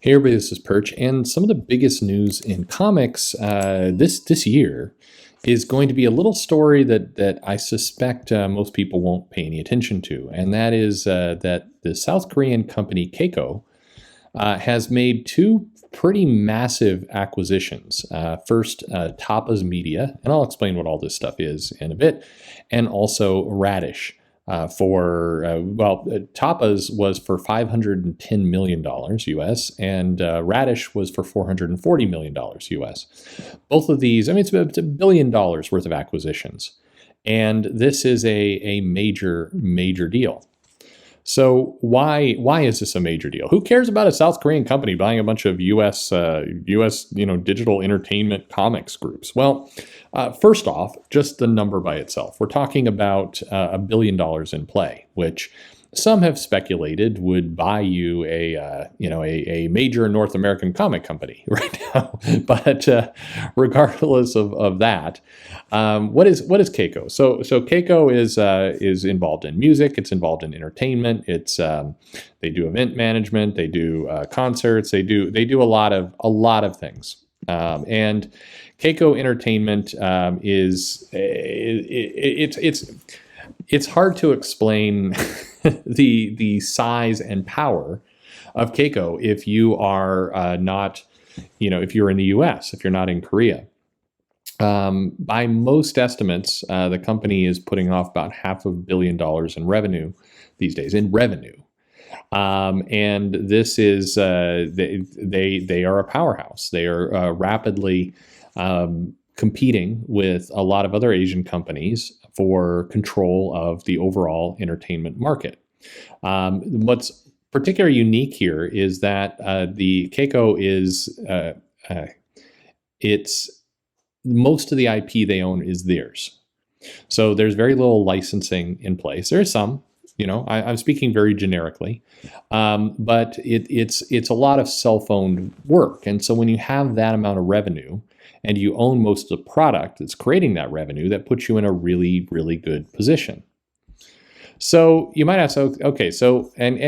Hey everybody, this is Perch, and some of the biggest news in comics this year is going to be a little story that I suspect most people won't pay any attention to, and that is that the South Korean company Kakao has made two pretty massive acquisitions. First, Tapas Media, and I'll explain what all this stuff is in a bit, and also Radish. Tapas was for $510 million US, and Radish was for $440 million US. Both of these, I mean, it's $1 billion worth of acquisitions. And this is a major, major deal. So why is this a major deal? Who cares about a South Korean company buying a bunch of U.S. digital entertainment comics groups? Well, first off, just the number by itself. We're talking about $1 billion in play, which some have speculated would buy you a major North American comic company right now. But regardless of that, what is Keiko? So Keiko is involved in music. It's involved in entertainment. It's they do event management. They do concerts. They do a lot of things. And Keiko Entertainment it's hard to explain the size and power of Keiko if you are not, if you're in the U.S., if you're not in Korea. By most estimates, the company is putting off about $500 million in revenue these days, and this is they are a powerhouse. They are rapidly competing with a lot of other Asian companies for control of the overall entertainment market. What's particularly unique here is that the Keiko is it's most of the IP they own is theirs. So there's very little licensing in place. There is some, I'm speaking very generically, but it's a lot of self-owned work. And so when you have that amount of revenue and you own most of the product that's creating that revenue, that puts you in a really, really good position. So you might ask, okay, so and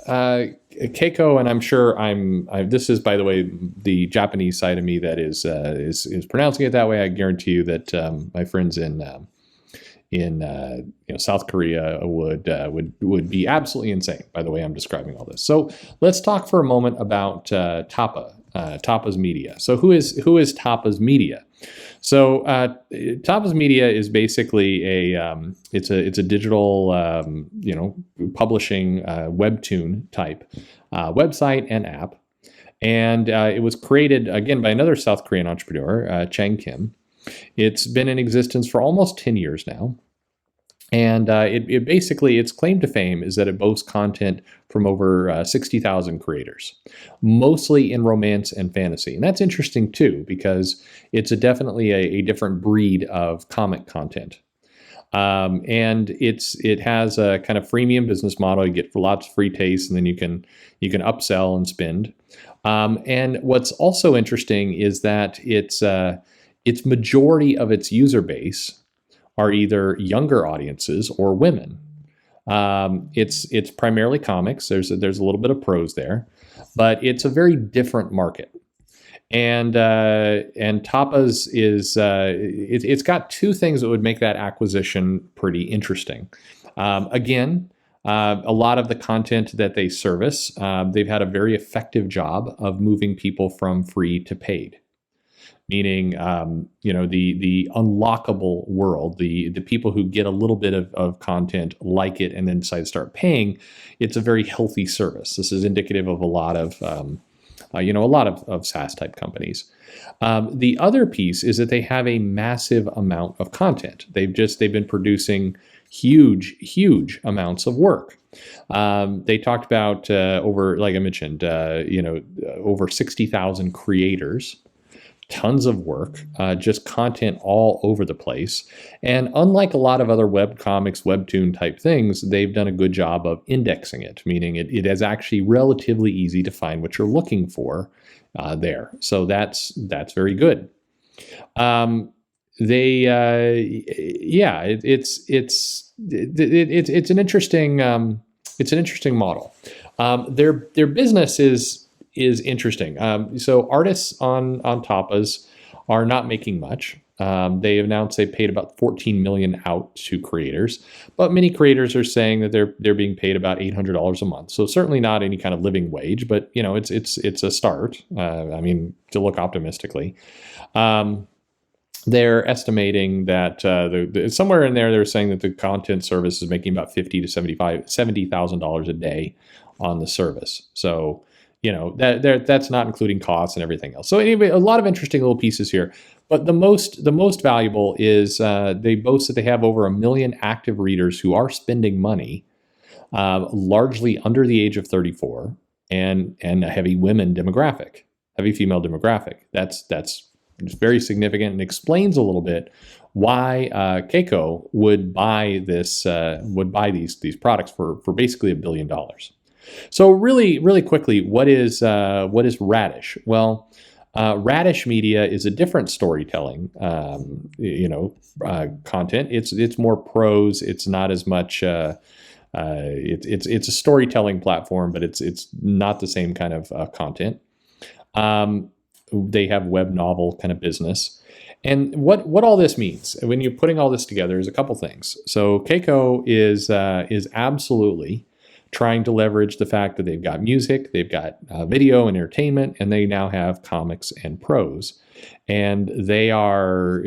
Keiko, and I'm sure this is, by the way, the Japanese side of me that is pronouncing it that way. I guarantee you that my friends in South Korea would be absolutely insane by the way I'm describing all this. So let's talk for a moment about Tapas Media. So who is Tapas Media? So Tapas Media is basically it's a digital publishing webtoon type website and app, and it was created again by another South Korean entrepreneur, Chang Kim. It's been in existence for almost 10 years now. And it basically, its claim to fame is that it boasts content from over 60,000 creators, mostly in romance and fantasy. And that's interesting too, because it's definitely a different breed of comic content. And it has a kind of freemium business model. You get lots of free tastes, and then you can upsell and spend. And what's also interesting is that its majority of its user base are either younger audiences or women. It's primarily comics. There's a little bit of prose there, but it's a very different market. And Tapas is it's got two things that would make that acquisition pretty interesting. Again, a lot of the content that they service, they've had a very effective job of moving people from free to paid. Meaning, the unlockable world, the people who get a little bit of content, like it, and then decide to start paying. It's a very healthy service. This is indicative of a lot of SaaS type companies. The other piece is that they have a massive amount of content. They've been producing huge amounts of work. They talked about like I mentioned, over 60,000 creators. Tons of work, just content all over the place. And unlike a lot of other web comics, webtoon type things, they've done a good job of indexing it, meaning it is actually relatively easy to find what you're looking for there. So that's very good. It's an interesting model. Their business is is interesting. So artists on Tapas are not making much. They announced they paid about 14 million out to creators, but many creators are saying that they're being paid about $800 a month. So certainly not any kind of living wage, but it's a start. I mean, to look optimistically. They're estimating that somewhere in there, they're saying that the content service is making about $70,000 a day on the service. So, that's not including costs and everything else. So anyway, a lot of interesting little pieces here. But the most valuable is they boast that they have over 1 million active readers who are spending money, largely under the age of 34, and a heavy women demographic, heavy female demographic. That's very significant and explains a little bit why Kakao would buy these products for basically $1 billion. So really quickly, what is Radish? Well, Radish Media is a different storytelling, content. It's more prose. It's not as much. It's a storytelling platform, but it's not the same kind of content. They have web novel kind of business. And what all this means when you're putting all this together is a couple things. So Kakao is absolutely trying to leverage the fact that they've got music, they've got video and entertainment, and they now have comics and prose. And they're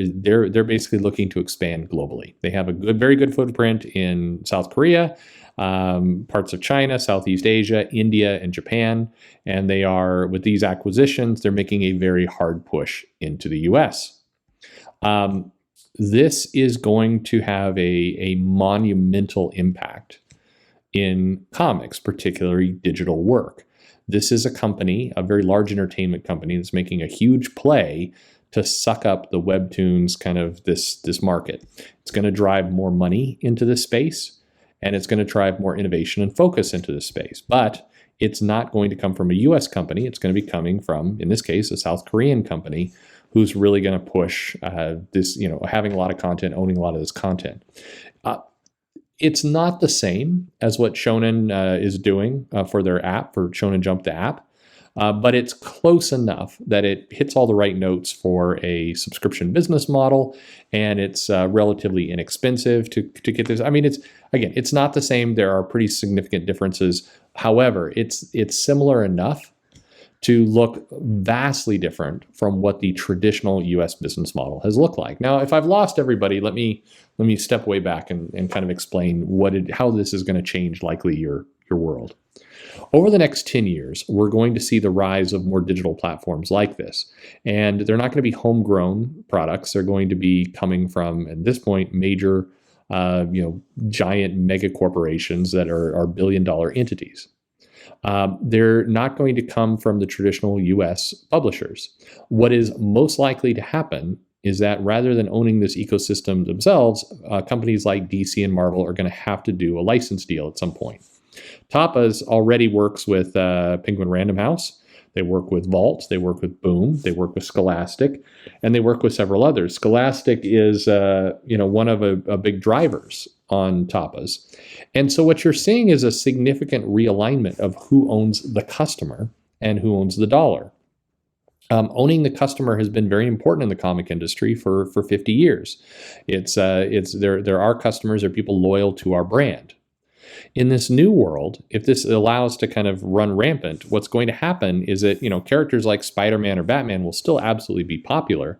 basically looking to expand globally. They have a very good footprint in South Korea, parts of China, Southeast Asia, India, and Japan. And they are, with these acquisitions, they're making a very hard push into the US. This is going to have a monumental impact in comics, particularly digital work. This is a company, a very large entertainment company, that's making a huge play to suck up the webtoons kind of this market. It's going to drive more money into this space, and it's going to drive more innovation and focus into this space. But it's not going to come from a US company. It's going to be coming from, in this case, a South Korean company who's really going to push this, having a lot of content, owning a lot of this content. It's not the same as what Shonen is doing for their app, for Shonen Jump the app, but it's close enough that it hits all the right notes for a subscription business model, and it's relatively inexpensive to get this. I mean, it's not the same. There are pretty significant differences. However, it's similar enough to look vastly different from what the traditional US business model has looked like. Now, if I've lost everybody, let me step way back and kind of explain how this is going to change likely your world. Over the next 10 years, we're going to see the rise of more digital platforms like this. And they're not going to be homegrown products. They're going to be coming from, at this point, major, giant mega corporations that are billion-dollar entities. They're not going to come from the traditional US publishers. What is most likely to happen is that rather than owning this ecosystem themselves, companies like DC and Marvel are going to have to do a license deal at some point. Tapas already works with Penguin Random House. They work with Vault. They work with Boom. They work with Scholastic, and they work with several others. Scholastic is, one of a big drivers on Tapas. And so what you're seeing is a significant realignment of who owns the customer and who owns the dollar. Owning the customer has been very important in the comic industry for 50 years. There are customers, there are people loyal to our brand. In this new world, if this allows to kind of run rampant, what's going to happen is that, characters like Spider-Man or Batman will still absolutely be popular,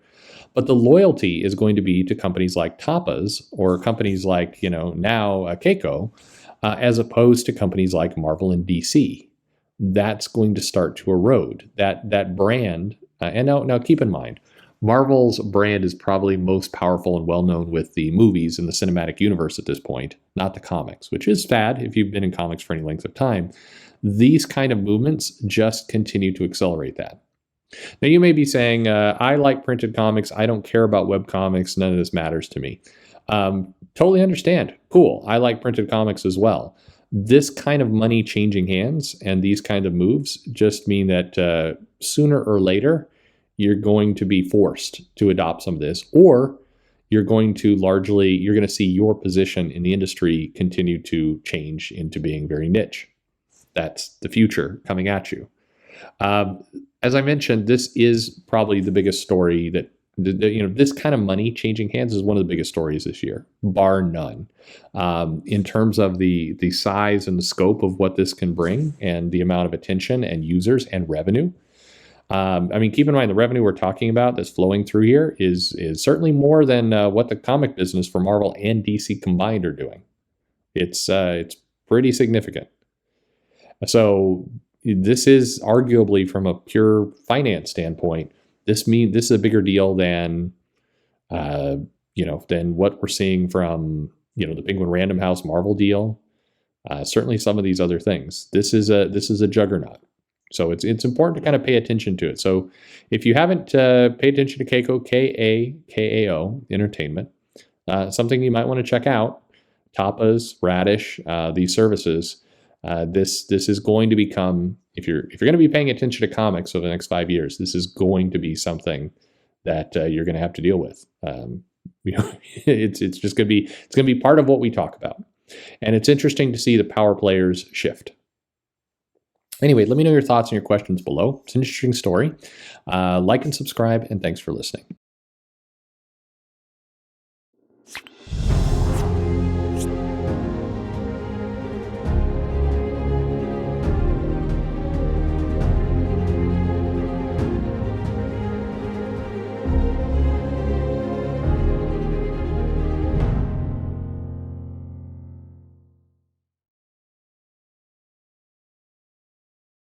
but the loyalty is going to be to companies like Tapas or companies like, now Kakao, as opposed to companies like Marvel and DC. That's going to start to erode. That brand, and now keep in mind, Marvel's brand is probably most powerful and well-known with the movies and the cinematic universe at this point, not the comics, which is sad if you've been in comics for any length of time. These kind of movements just continue to accelerate that. Now, you may be saying, I like printed comics. I don't care about web comics. None of this matters to me. Totally understand. Cool. I like printed comics as well. This kind of money changing hands and these kind of moves just mean that sooner or later, you're going to be forced to adopt some of this, or you're going to see your position in the industry continue to change into being very niche. That's the future coming at you. Um, as I mentioned, this is probably the biggest story that this kind of money changing hands is one of the biggest stories this year, bar none. In terms of the size and the scope of what this can bring, and the amount of attention and users and revenue. I mean, keep in mind the revenue we're talking about that's flowing through here is certainly more than what the comic business for Marvel and DC combined are doing. It's pretty significant. So this is arguably, from a pure finance standpoint, this is a bigger deal than uh, than what we're seeing from the Penguin Random House Marvel deal. Certainly, some of these other things. This is a juggernaut. So it's important to kind of pay attention to it. So if you haven't paid attention to Kakao, Kakao Entertainment, something you might want to check out. Tapas, Radish, these services. This is going to become, if you're going to be paying attention to comics over the next 5 years, this is going to be something that you're going to have to deal with. It's just going to be part of what we talk about, and it's interesting to see the power players shift. Anyway, let me know your thoughts and your questions below. It's an interesting story. Like and subscribe, and thanks for listening.